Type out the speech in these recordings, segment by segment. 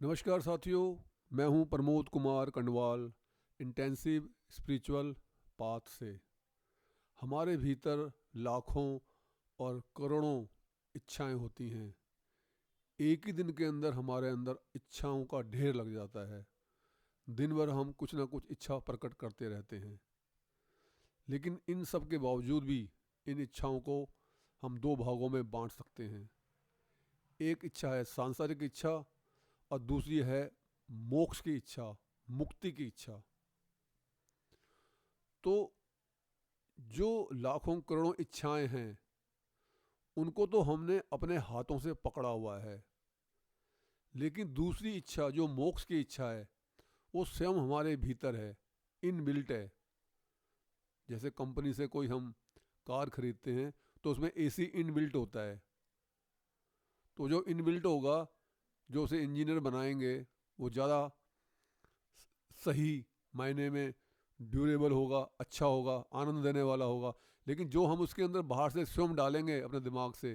नमस्कार साथियों, मैं हूं Pramod Kumar Kandwal. Intensive spiritual path से हमारे भीतर लाखों और करोड़ों इच्छाएं होती हैं। एक ही दिन के अंदर हमारे अंदर इच्छाओं का ढेर लग जाता है। दिन भर हम कुछ ना कुछ इच्छा प्रकट करते रहते हैं, लेकिन इन सब के बावजूद भी इन इच्छाओं को हम दो भागों में बांट सकते हैं। एक इच्छा है सांसारिक इच्छा और दूसरी है मोक्ष की इच्छा, मुक्ति की इच्छा। तो जो लाखों करोड़ों इच्छाएं हैं उनको तो हमने अपने हाथों से पकड़ा हुआ है, लेकिन दूसरी इच्छा जो मोक्ष की इच्छा है वो स्वयं हमारे भीतर है, इनबिल्ट है। जैसे कंपनी से कोई हम कार खरीदते हैं तो उसमें एसी इनबिल्ट होता है। तो जो इनबिल्ट होगा, जो उसे इंजीनियर बनाएंगे, वो ज़्यादा सही मायने में ड्यूरेबल होगा, अच्छा होगा, आनंद देने वाला होगा। लेकिन जो हम उसके अंदर बाहर से स्वयं डालेंगे अपने दिमाग से,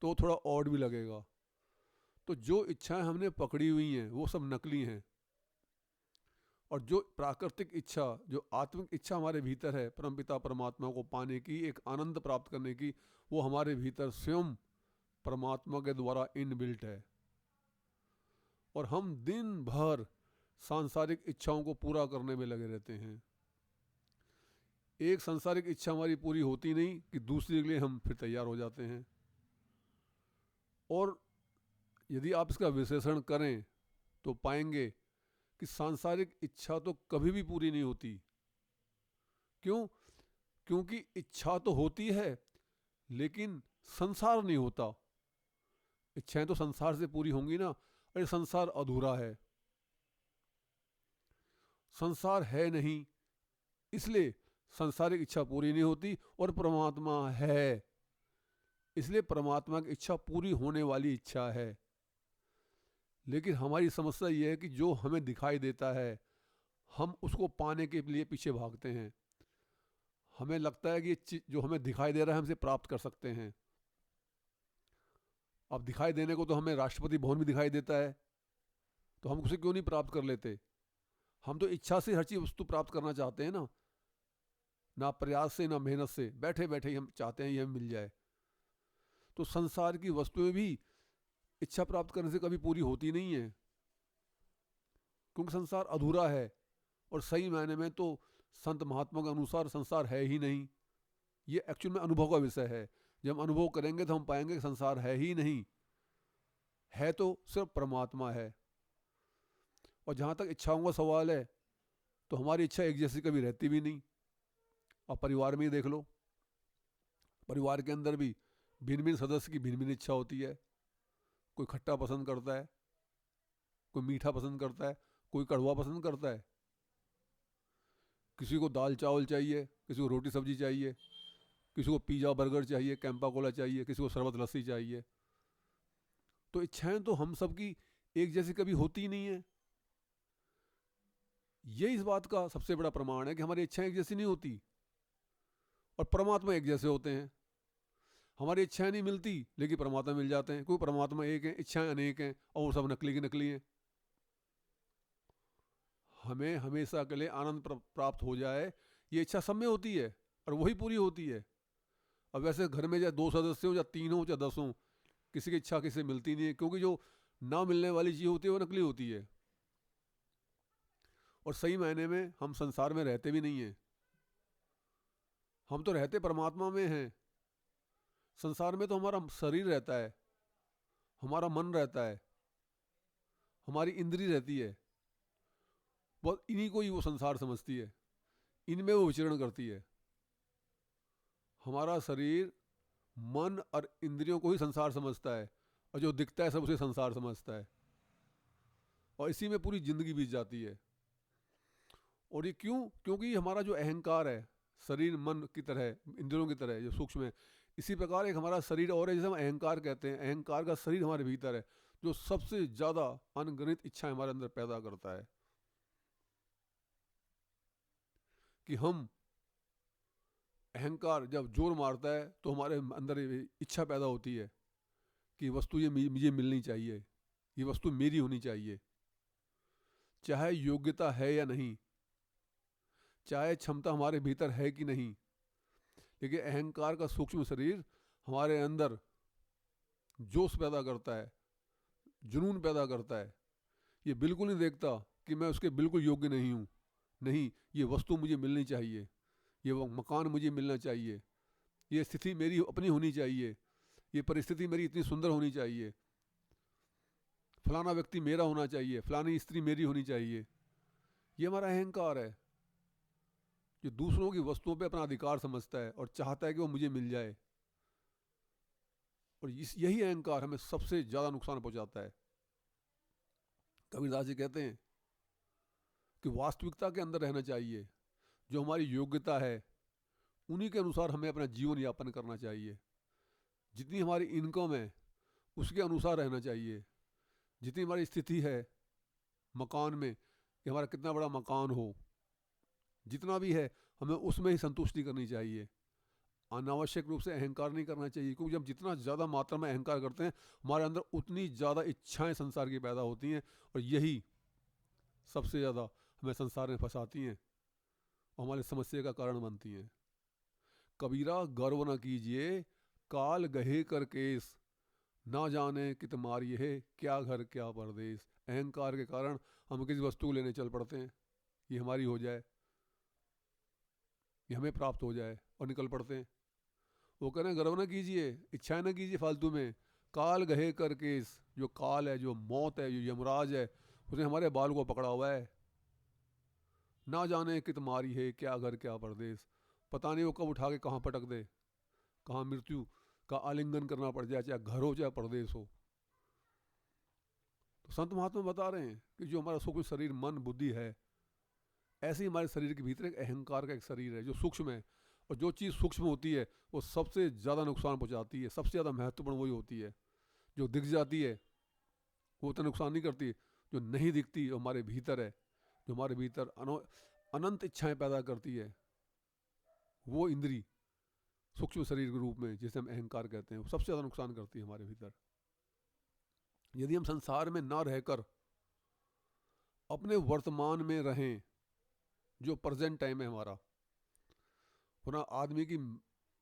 तो थोड़ा ऑड भी लगेगा। तो जो इच्छाएं हमने पकड़ी हुई हैं वो सब नकली हैं, और जो प्राकृतिक इच्छा, जो आत्मिक इच्छा हमारे भीतर है परमपिता परमात्मा को पाने की, एक आनंद प्राप्त करने की, वो हमारे भीतर स्वयं परमात्मा के द्वारा इनबिल्ट है। और हम दिन भर सांसारिक इच्छाओं को पूरा करने में लगे रहते हैं। एक सांसारिक इच्छा हमारी पूरी होती नहीं कि दूसरे के लिए हम फिर तैयार हो जाते हैं। और यदि आप इसका विश्लेषण करें तो पाएंगे कि सांसारिक इच्छा तो कभी भी पूरी नहीं होती। क्यों? क्योंकि इच्छा तो होती है लेकिन संसार नहीं होता। इच्छाएं तो संसार से पूरी होंगी ना, अरे संसार अधूरा है, संसार है नहीं, इसलिए सांसारिक इच्छा पूरी नहीं होती। और परमात्मा है, इसलिए परमात्मा की इच्छा पूरी होने वाली इच्छा है। लेकिन हमारी समस्या यह है कि जो हमें दिखाई देता है हम उसको पाने के लिए पीछे भागते हैं। हमें लगता है कि ये जो हमें दिखाई दे रहा है हम इसे प्राप्त कर सकते हैं। अब दिखाई देने को तो हमें राष्ट्रपति भवन भी दिखाई देता है, तो हम उसे क्यों नहीं प्राप्त कर लेते? हम तो इच्छा से हर चीज़ वस्तु प्राप्त करना चाहते हैं ना प्रयास से ना मेहनत से, बैठे बैठे ही हम चाहते हैं ये हमें मिल जाए। तो संसार की वस्तुएं भी इच्छा प्राप्त करने से कभी पूरी होती नहीं है, क्योंकि संसार अधूरा है। और सही मायने में तो संत महात्मा के अनुसार संसार है ही नहीं। ये एक्चुअल में अनुभव का विषय है। जब हम अनुभव करेंगे तो हम पाएंगे कि संसार है ही नहीं, है तो सिर्फ परमात्मा है। और जहाँ तक इच्छाओं का सवाल है, तो हमारी इच्छा एक जैसी कभी रहती भी नहीं। अब परिवार में ही देख लो, परिवार के अंदर भी भिन्न भिन्न सदस्य की भिन्न भिन्न इच्छा होती है। कोई खट्टा पसंद करता है, कोई मीठा पसंद करता है, कोई कड़वा पसंद करता है। किसी को दाल चावल चाहिए, किसी को रोटी सब्जी चाहिए, किसी को पिज़्ज़ा बर्गर चाहिए, कैंपा कोला चाहिए, किसी को शरबत लस्सी चाहिए। तो इच्छाएं तो हम सब की एक जैसी कभी होती ही नहीं है। ये इस बात का सबसे बड़ा प्रमाण है कि हमारी इच्छाएं एक जैसी नहीं होती और परमात्मा एक जैसे होते हैं। हमारी इच्छाएं नहीं मिलती लेकिन परमात्मा मिल जाते हैं, क्योंकि परमात्मा एक है, इच्छाएं अनेक हैं और सब नकली की नकली हैं। हमें हमेशा के लिए आनंद प्राप्त हो जाए, ये इच्छा सब में होती है और वही पूरी होती है। अब वैसे घर में चाहे दो सदस्य हो, या तीन हो, चाहे 10 हो, किसी की इच्छा किसी से मिलती नहीं है, क्योंकि जो ना मिलने वाली चीज़ होती है वो नकली होती है। और सही मायने में हम संसार में रहते भी नहीं हैं, हम तो रहते परमात्मा में हैं। संसार में तो हमारा शरीर रहता है, हमारा मन रहता है, हमारी इंद्री रहती है। बस इन्हीं को ही वो संसार समझती है, इनमें वो विचरण करती है। हमारा शरीर, मन और इंद्रियों को ही संसार समझता है, और जो दिखता है सब उसे संसार समझता है, और इसी में पूरी जिंदगी बीत जाती है। और ये क्यों? क्योंकि हमारा जो अहंकार है, शरीर मन की तरह, इंद्रियों की तरह जो सूक्ष्म है, इसी प्रकार एक हमारा शरीर और है जिसे हम अहंकार कहते हैं। अहंकार का शरीर हमारे भीतर है, जो सबसे ज़्यादा अनगिनत इच्छाएं हमारे अंदर पैदा करता है। कि हम, अहंकार जब जोर मारता है तो हमारे अंदर ये इच्छा पैदा होती है कि वस्तु ये मुझे मिलनी चाहिए, ये वस्तु मेरी होनी चाहिए। चाहे योग्यता है या नहीं, चाहे क्षमता हमारे भीतर है कि नहीं, लेकिन अहंकार का सूक्ष्म शरीर हमारे अंदर जोश पैदा करता है, जुनून पैदा करता है। ये बिल्कुल नहीं देखता कि मैं उसके बिल्कुल योग्य नहीं हूँ, नहीं, ये वस्तु मुझे मिलनी चाहिए, ये मकान मुझे मिलना चाहिए, ये स्थिति मेरी अपनी होनी चाहिए, ये परिस्थिति मेरी इतनी सुंदर होनी चाहिए, फलाना व्यक्ति मेरा होना चाहिए, फलानी स्त्री मेरी होनी चाहिए। ये हमारा अहंकार है, जो दूसरों की वस्तुओं पे अपना अधिकार समझता है और चाहता है कि वो मुझे मिल जाए। और यही अहंकार हमें सबसे ज़्यादा नुकसान पहुंचाता है। कबीरदास जी कहते हैं कि वास्तविकता के अंदर रहना चाहिए, जो हमारी योग्यता है उन्हीं के अनुसार हमें अपना जीवन यापन करना चाहिए। जितनी हमारी इनकम है उसके अनुसार रहना चाहिए। जितनी हमारी स्थिति है मकान में, कि हमारा कितना बड़ा मकान हो, जितना भी है हमें उसमें ही संतुष्टि करनी चाहिए। अनावश्यक रूप से अहंकार नहीं करना चाहिए, क्योंकि जब जितना ज़्यादा मात्रा में अहंकार करते हैं हमारे अंदर उतनी ज़्यादा इच्छाएं संसार की पैदा होती हैं, और यही सबसे ज़्यादा हमें संसार में फंसाती हैं और हमारी समस्या का कारण बनती हैं। कबीरा गर्व न कीजिए काल गहे कर केस, ना जाने कित मारिए है क्या घर क्या परदेश। अहंकार के कारण हम किसी वस्तु को लेने चल पड़ते हैं, ये हमारी हो जाए, ये हमें प्राप्त हो जाए, और निकल पड़ते हैं। वो कह रहे हैं गर्व न कीजिए, इच्छाएं न कीजिए फालतू में। काल गहे कर केस, जो काल है, जो मौत है, जो यमराज है, उसने हमारे बाल को पकड़ा हुआ है। ना जाने कित मारी है क्या घर क्या परदेश, पता नहीं वो कब उठा के कहाँ पटक दे, कहाँ मृत्यु का आलिंगन करना पड़ जाए, चाहे घर हो चाहे परदेश हो। तो संत महात्मा बता रहे हैं कि जो हमारा सूक्ष्म शरीर मन बुद्धि है, ऐसे ही हमारे शरीर के भीतर एक अहंकार का एक शरीर है जो सूक्ष्म है। और जो चीज़ सूक्ष्म होती है वो सबसे ज़्यादा नुकसान पहुंचाती है, सबसे ज़्यादा महत्वपूर्ण वही होती है। जो दिख जाती है वो उतना नुकसान नहीं करती, जो नहीं दिखती वो हमारे भीतर है, जो हमारे भीतर अनंत इच्छाएं पैदा करती है, वो इंद्री सूक्ष्म शरीर के रूप में जिसे हम अहंकार कहते हैं, वो सबसे ज़्यादा नुकसान करती है हमारे भीतर। यदि हम संसार में ना रहकर अपने वर्तमान में रहें, जो प्रेजेंट टाइम है हमारा, वरना आदमी की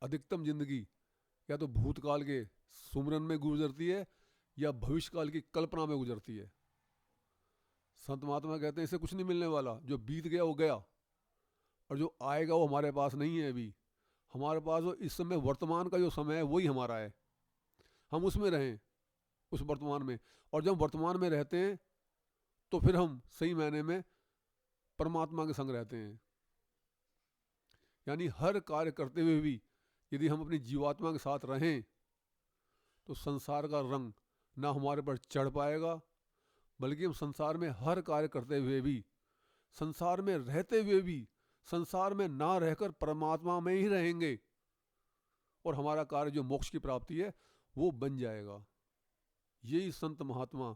अधिकतम जिंदगी या तो भूतकाल के सुमरन में गुजरती है या भविष्यकाल की कल्पना में गुजरती है। संत महात्मा कहते हैं इससे कुछ नहीं मिलने वाला, जो बीत गया वो गया, और जो आएगा वो हमारे पास नहीं है। अभी हमारे पास वो इस समय वर्तमान का जो समय है वही हमारा है, हम उसमें रहें, उस वर्तमान में। और जब वर्तमान में रहते हैं तो फिर हम सही मायने में परमात्मा के संग रहते हैं। यानी हर कार्य करते हुए भी यदि हम अपनी जीवात्मा के साथ रहें तो संसार का रंग ना हमारे पर चढ़ पाएगा, बल्कि हम संसार में हर कार्य करते हुए भी, संसार में रहते हुए भी, संसार में ना रहकर परमात्मा में ही रहेंगे, और हमारा कार्य जो मोक्ष की प्राप्ति है वो बन जाएगा। यही संत महात्मा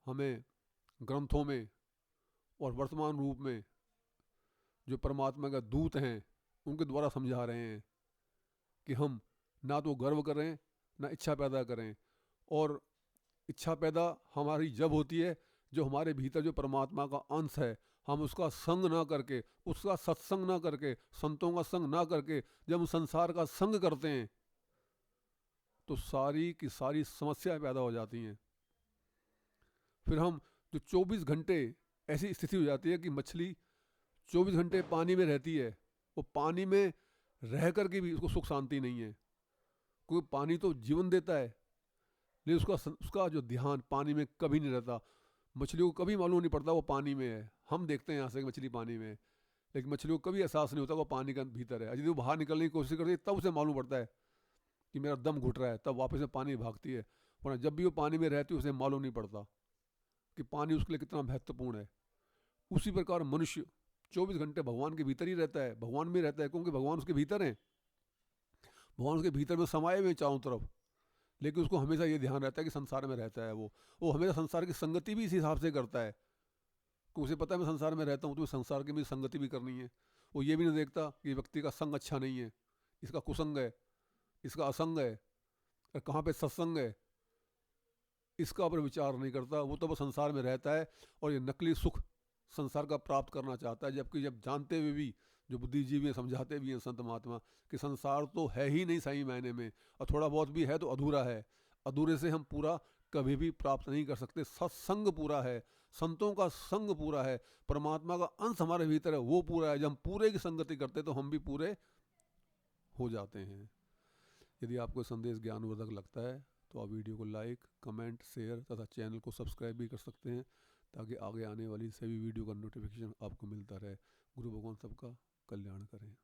हमें ग्रंथों में और वर्तमान रूप में जो परमात्मा का दूत हैं उनके द्वारा समझा रहे हैं कि हम ना तो गर्व करें ना इच्छा पैदा करें। और इच्छा पैदा हमारी जब होती है जो हमारे भीतर जो परमात्मा का अंश है, हम उसका संग ना करके, उसका सत्संग ना करके, संतों का संग ना करके जब हम संसार का संग करते हैं तो सारी की सारी समस्याएं पैदा हो जाती हैं। फिर हम जो 24 घंटे ऐसी स्थिति हो जाती है कि मछली 24 घंटे पानी में रहती है, वो पानी में रह कर के भी उसको सुख शांति नहीं है, क्योंकि पानी तो जीवन देता है, लेकिन उसका जो ध्यान पानी में कभी नहीं रहता। मछली को कभी मालूम नहीं पड़ता वो पानी में है। हम देखते हैं यहाँ से मछली पानी में है, लेकिन मछली को कभी एहसास नहीं होता वो पानी के भीतर है। यदि वो बाहर निकलने की कोशिश करती है तब उसे मालूम पड़ता है कि मेरा दम घुट रहा है, तब वापस में पानी भागती है। वरना जब भी वो पानी में रहती है उसे मालूम नहीं पड़ता कि पानी उसके लिए कितना महत्वपूर्ण है। उसी प्रकार मनुष्य 24 घंटे भगवान के भीतर ही रहता है, भगवान में रहता है, क्योंकि भगवान उसके भीतर है, भगवान उसके भीतर में समाये हुए चारों तरफ। लेकिन उसको हमेशा ये ध्यान रहता है कि संसार में रहता है, वो हमेशा संसार की संगति भी इस हिसाब से करता है कि उसे पता है मैं संसार में रहता हूँ तो संसार की भी संगति भी करनी है। वो ये भी नहीं देखता कि व्यक्ति का संग अच्छा नहीं है, इसका कुसंग है, इसका असंग है, और कहाँ पे सत्संग है, इसका पर विचार नहीं करता। वो तो वो संसार में रहता है और ये नकली सुख संसार का प्राप्त करना चाहता है, जबकि जब जानते हुए भी जो बुद्धिजीवी हैं, समझाते भी हैं संत महात्मा कि संसार तो है ही नहीं सही मायने में, और थोड़ा बहुत भी है तो अधूरा है, अधूरे से हम पूरा कभी भी प्राप्त नहीं कर सकते। सत्संग पूरा है, संतों का संग पूरा है, परमात्मा का अंश हमारे भीतर है, वो पूरा है। जब हम पूरे की संगति करते तो हम भी पूरे हो जाते हैं। यदि आपको संदेश ज्ञानवर्धक लगता है तो आप वीडियो को लाइक, कमेंट, शेयर तथा चैनल को सब्सक्राइब भी कर सकते हैं, ताकि आगे आने वाली सभी वीडियो का नोटिफिकेशन आपको मिलता रहे। गुरु भगवान सबका कल्याण करें।